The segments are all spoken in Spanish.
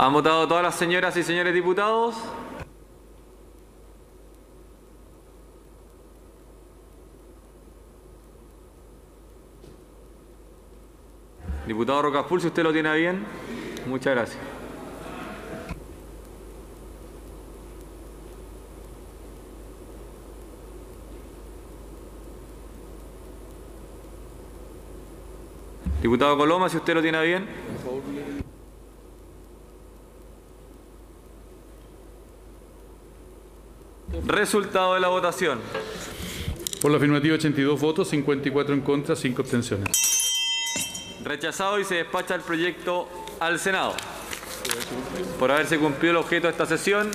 ¿Han votado todas las señoras y señores diputados? Diputado Rocaful, si usted lo tiene bien, muchas gracias. Diputado Coloma, si usted lo tiene bien. Resultado de la votación. Por la afirmativa 82 votos, 54 en contra, 5 abstenciones. Rechazado y se despacha el proyecto al Senado. Por haberse cumplido el objeto de esta sesión,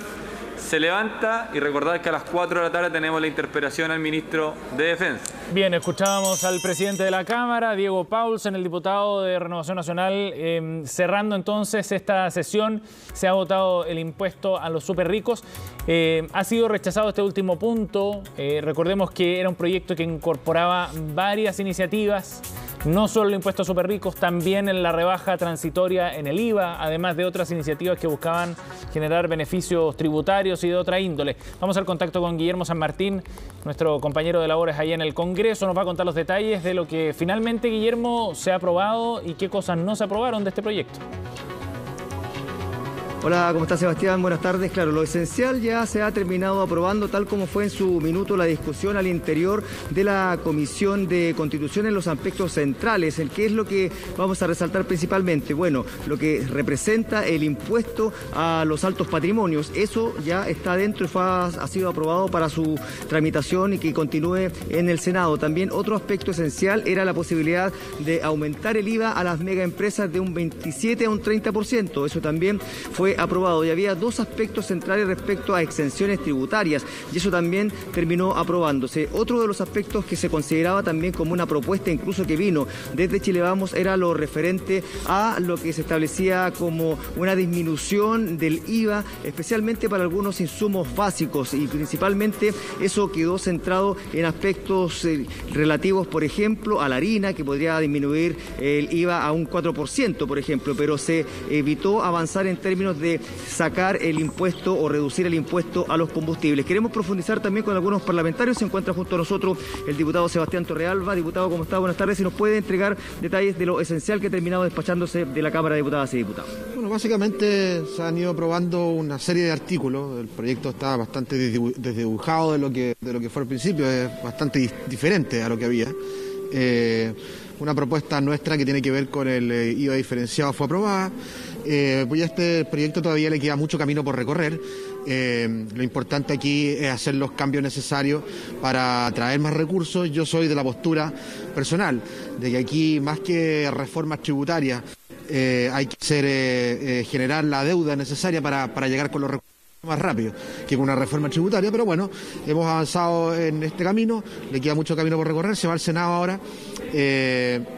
se levanta y recordad que a las 4 de la tarde tenemos la interpelación al ministro de Defensa. Bien, escuchábamos al presidente de la Cámara, Diego Paulsen, el diputado de Renovación Nacional. Cerrando entonces esta sesión, se ha votado el impuesto a los súper ricos. Ha sido rechazado este último punto. Recordemos que era un proyecto que incorporaba varias iniciativas. No solo el impuesto a súper ricos, también en la rebaja transitoria en el IVA, además de otras iniciativas que buscaban generar beneficios tributarios y de otra índole. Vamos al contacto con Guillermo San Martín, nuestro compañero de labores allá en el Congreso. Nos va a contar los detalles de lo que finalmente, Guillermo, se ha aprobado y qué cosas no se aprobaron de este proyecto. Hola, ¿cómo está Sebastián? Buenas tardes. Claro, lo esencial ya se ha terminado aprobando, tal como fue en su minuto la discusión al interior de la Comisión de Constitución en los aspectos centrales. ¿Qué es lo que vamos a resaltar principalmente? Bueno, lo que representa el impuesto a los altos patrimonios. Eso ya está dentro y ha sido aprobado para su tramitación y que continúe en el Senado. También otro aspecto esencial era la posibilidad de aumentar el IVA a las megaempresas de un 27 a un 30%. Eso también fue aprobado y había dos aspectos centrales respecto a exenciones tributarias y eso también terminó aprobándose. Otro de los aspectos que se consideraba también como una propuesta incluso que vino desde Chile Vamos era lo referente a lo que se establecía como una disminución del IVA, especialmente para algunos insumos básicos y principalmente eso quedó centrado en aspectos relativos, por ejemplo, a la harina, que podría disminuir el IVA a un 4%, por ejemplo, pero se evitó avanzar en términos de sacar el impuesto o reducir el impuesto a los combustibles. Queremos profundizar también con algunos parlamentarios. Se encuentra junto a nosotros el diputado Sebastián Torrealba. Diputado, ¿cómo está? Buenas tardes. Si nos puede entregar detalles de lo esencial que ha terminado despachándose de la Cámara de Diputadas y Diputados. Bueno, básicamente se han ido aprobando una serie de artículos. El proyecto está bastante desdibujado de lo que fue al principio. Es bastante diferente a lo que había. Una propuesta nuestra que tiene que ver con el IVA diferenciado fue aprobada. Pues a este proyecto todavía le queda mucho camino por recorrer. Lo importante aquí es hacer los cambios necesarios para atraer más recursos. Yo soy de la postura personal de que aquí, más que reformas tributarias, hay que generar la deuda necesaria para llegar con los recursos más rápido que con una reforma tributaria, pero bueno, hemos avanzado en este camino, le queda mucho camino por recorrer, se va al Senado ahora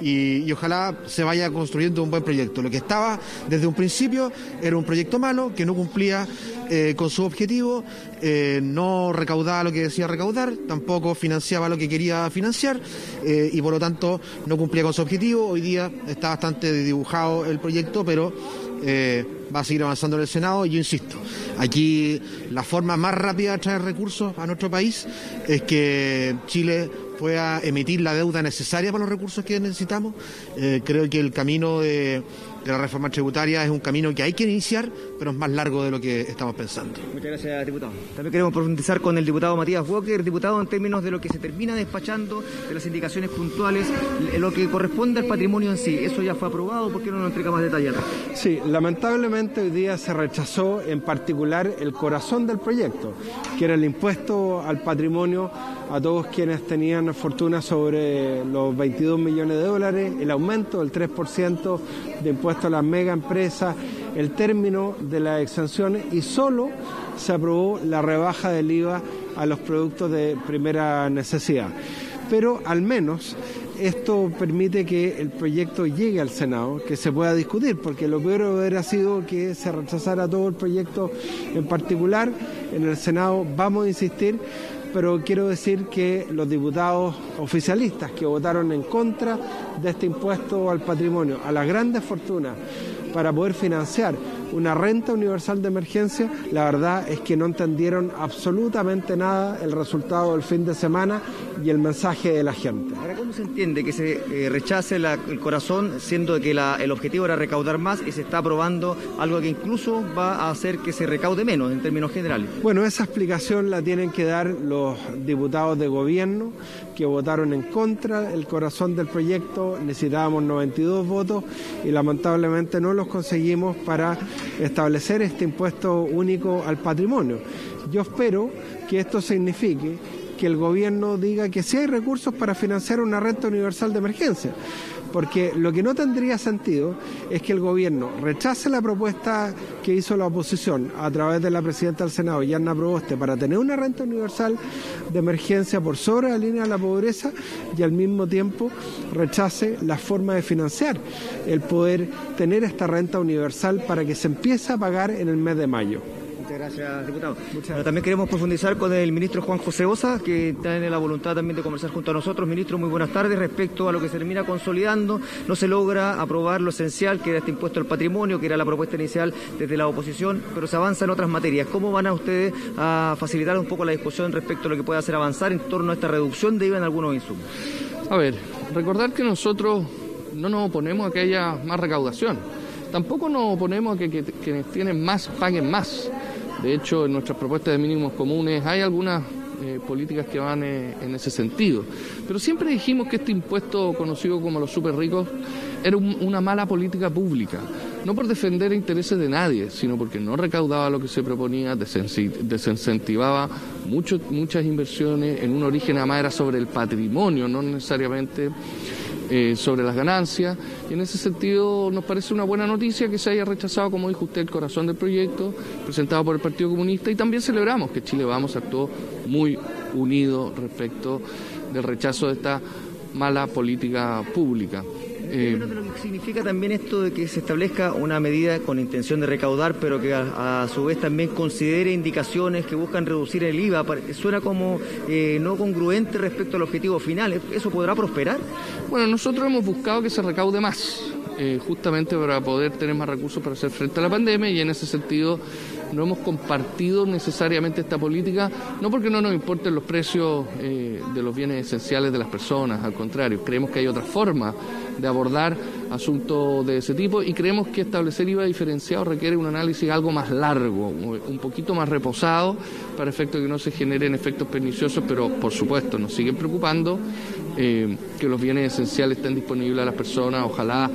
y ojalá se vaya construyendo un buen proyecto. Lo que estaba desde un principio era un proyecto malo, que no cumplía con su objetivo, no recaudaba lo que decía recaudar, tampoco financiaba lo que quería financiar y por lo tanto no cumplía con su objetivo. Hoy día está bastante dibujado el proyecto, pero va a seguir avanzando en el Senado y yo insisto, aquí la forma más rápida de traer recursos a nuestro país es que Chile pueda emitir la deuda necesaria para los recursos que necesitamos. Creo que el camino de la reforma tributaria es un camino que hay que iniciar, pero es más largo de lo que estamos pensando. Muchas gracias, diputado. También queremos profundizar con el diputado Matías Walker. Diputado, en términos de lo que se termina despachando, de las indicaciones puntuales, lo que corresponde al patrimonio en sí, ¿eso ya fue aprobado? ¿Por qué no nos entrega más detalles? Sí, lamentablemente hoy día se rechazó en particular el corazón del proyecto, que era el impuesto al patrimonio a todos quienes tenían fortuna sobre los 22 millones de dólares, el aumento del 3% de impuesto a las mega empresas, el término de las exenciones y solo se aprobó la rebaja del IVA a los productos de primera necesidad. Pero al menos esto permite que el proyecto llegue al Senado, que se pueda discutir, porque lo peor hubiera sido que se rechazara todo el proyecto en particular. En el Senado vamos a insistir, pero quiero decir que los diputados oficialistas que votaron en contra de este impuesto al patrimonio, a las grandes fortunas, para poder financiar una renta universal de emergencia, la verdad es que no entendieron absolutamente nada el resultado del fin de semana y el mensaje de la gente. Ahora, ¿cómo se entiende que se rechace el corazón, siendo que el objetivo era recaudar más y se está aprobando algo que incluso va a hacer que se recaude menos en términos generales? Bueno, esa explicación la tienen que dar los diputados de gobierno que votaron en contra el corazón del proyecto. Necesitábamos 92 votos y lamentablemente no los conseguimos para establecer este impuesto único al patrimonio. Yo espero que esto signifique que el gobierno diga que sí hay recursos para financiar una renta universal de emergencia, porque lo que no tendría sentido es que el gobierno rechace la propuesta que hizo la oposición a través de la presidenta del Senado, Yarna Proboste, para tener una renta universal de emergencia por sobre la línea de la pobreza y al mismo tiempo rechace la forma de financiar el poder tener esta renta universal para que se empiece a pagar en el mes de mayo. Muchas gracias, diputado. Bueno, también queremos profundizar con el ministro Juan José Osa, que tiene la voluntad también de conversar junto a nosotros. Ministro, muy buenas tardes. Respecto a lo que se termina consolidando, no se logra aprobar lo esencial, que era este impuesto al patrimonio, que era la propuesta inicial desde la oposición, pero se avanza en otras materias. ¿Cómo van a ustedes a facilitar un poco la discusión respecto a lo que puede hacer avanzar en torno a esta reducción de IVA en algunos insumos? A ver, recordar que nosotros no nos oponemos a que haya más recaudación. Tampoco nos oponemos a que quienes tienen más paguen más. De hecho, en nuestras propuestas de mínimos comunes hay algunas políticas que van en ese sentido. Pero siempre dijimos que este impuesto conocido como los súper ricos era una mala política pública. No por defender intereses de nadie, sino porque no recaudaba lo que se proponía, desincentivaba muchas inversiones, en un origen además era sobre el patrimonio, no necesariamente sobre las ganancias, y en ese sentido nos parece una buena noticia que se haya rechazado, como dijo usted, el corazón del proyecto presentado por el Partido Comunista, y también celebramos que Chile Vamos actuó muy unido respecto del rechazo de esta mala política pública. Lo que significa también esto de que se establezca una medida con intención de recaudar, pero que a su vez también considere indicaciones que buscan reducir el IVA, suena como no congruente respecto al objetivo final. ¿Eso podrá prosperar? Bueno, nosotros hemos buscado que se recaude más, justamente para poder tener más recursos para hacer frente a la pandemia, y en ese sentido no hemos compartido necesariamente esta política, no porque no nos importen los precios de los bienes esenciales de las personas, al contrario, creemos que hay otra forma de abordar asuntos de ese tipo, y creemos que establecer IVA diferenciado requiere un análisis algo más largo, un poquito más reposado, para efecto de que no se generen efectos perniciosos, pero por supuesto nos siguen preocupando que los bienes esenciales estén disponibles a las personas, ojalá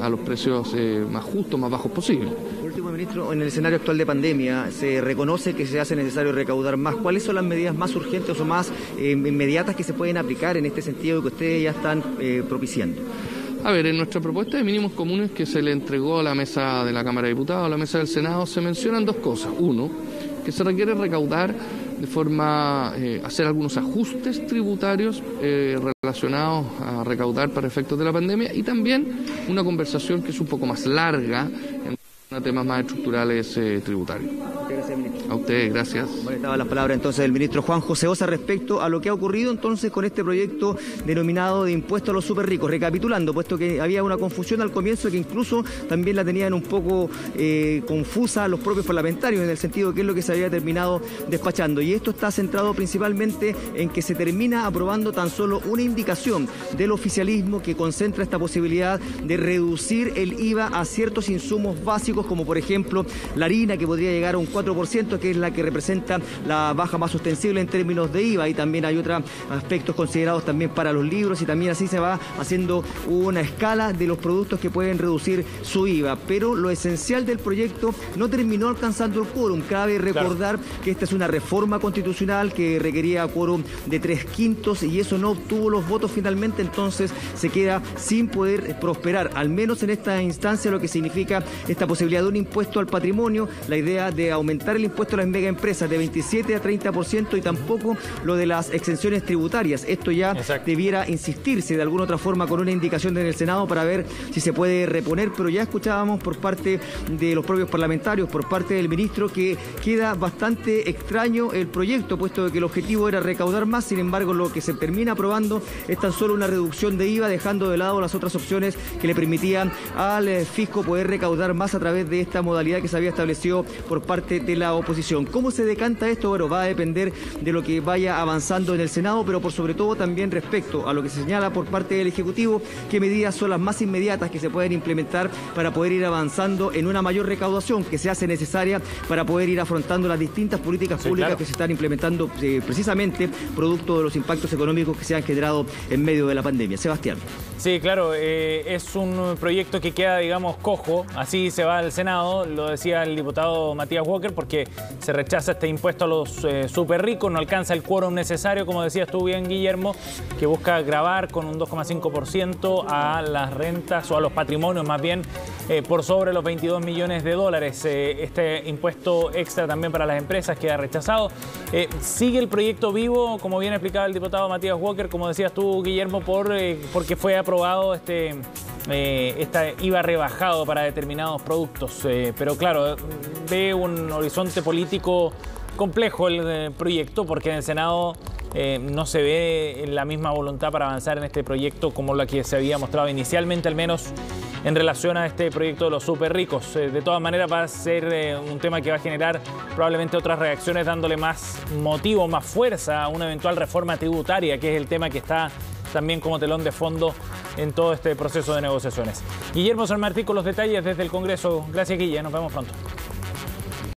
a los precios más justos, más bajos posibles. Por último, ministro, en el escenario actual de pandemia, se reconoce que se hace necesario recaudar más. ¿Cuáles son las medidas más urgentes o más inmediatas que se pueden aplicar en este sentido que ustedes ya están propiciando? A ver, en nuestra propuesta de mínimos comunes que se le entregó a la mesa de la Cámara de Diputados, a la mesa del Senado, se mencionan dos cosas. Uno, que se requiere recaudar de forma, hacer algunos ajustes tributarios relacionados a recaudar para efectos de la pandemia, y también una conversación que es un poco más larga en temas más estructurales tributarios. Gracias, ministro. A ustedes, gracias. Bueno, estaban las palabras entonces del ministro Juan José Osa respecto a lo que ha ocurrido entonces con este proyecto denominado de impuesto a los súper ricos. Recapitulando, puesto que había una confusión al comienzo que incluso también la tenían un poco confusa los propios parlamentarios en el sentido de qué es lo que se había terminado despachando. Y esto está centrado principalmente en que se termina aprobando tan solo una indicación del oficialismo que concentra esta posibilidad de reducir el IVA a ciertos insumos básicos, como por ejemplo la harina, que podría llegar a un 4%, que es la que representa la baja más ostensible en términos de IVA, y también hay otros aspectos considerados también para los libros, y también así se va haciendo una escala de los productos que pueden reducir su IVA. Pero lo esencial del proyecto no terminó alcanzando el quórum. Cabe recordar que esta es una reforma constitucional que requería quórum de 3/5 y eso no obtuvo los votos finalmente, entonces se queda sin poder prosperar, al menos en esta instancia, lo que significa esta posibilidad de un impuesto al patrimonio, la idea de aumentar el impuesto impuesto a las megaempresas de 27 a 30% y tampoco lo de las exenciones tributarias. Esto ya debiera insistirse de alguna otra forma con una indicación en el Senado para ver si se puede reponer, pero ya escuchábamos por parte de los propios parlamentarios, por parte del ministro, que queda bastante extraño el proyecto, puesto que el objetivo era recaudar más. Sin embargo, lo que se termina aprobando es tan solo una reducción de IVA, dejando de lado las otras opciones que le permitían al fisco poder recaudar más a través de esta modalidad que se había establecido por parte de la oposición. ¿Cómo se decanta esto? Bueno, va a depender de lo que vaya avanzando en el Senado, pero por sobre todo también respecto a lo que se señala por parte del Ejecutivo, qué medidas son las más inmediatas que se pueden implementar para poder ir avanzando en una mayor recaudación que se hace necesaria para poder ir afrontando las distintas políticas públicas que se están implementando precisamente producto de los impactos económicos que se han generado en medio de la pandemia. Sebastián. Sí, claro, es un proyecto que queda, digamos, cojo, así se va al Senado, lo decía el diputado Matías Walker, porque se rechaza este impuesto a los súper ricos, no alcanza el quórum necesario, como decías tú bien, Guillermo, que busca gravar con un 2,5% a las rentas o a los patrimonios más bien por sobre los 22 millones de dólares. Este impuesto extra también para las empresas queda rechazado. Sigue el proyecto vivo, como bien explicaba el diputado Matías Walker, como decías tú, Guillermo, porque fue aprobado este IVA rebajado para determinados productos. Pero claro, ve un horizonte político complejo el proyecto, porque en el Senado no se ve la misma voluntad para avanzar en este proyecto como la que se había mostrado inicialmente, al menos en relación a este proyecto de los súper ricos. De todas maneras va a ser un tema que va a generar probablemente otras reacciones, dándole más motivo, más fuerza a una eventual reforma tributaria, que es el tema que está también como telón de fondo en todo este proceso de negociaciones. Guillermo San Martín con los detalles desde el Congreso. Gracias, Guille. Nos vemos pronto.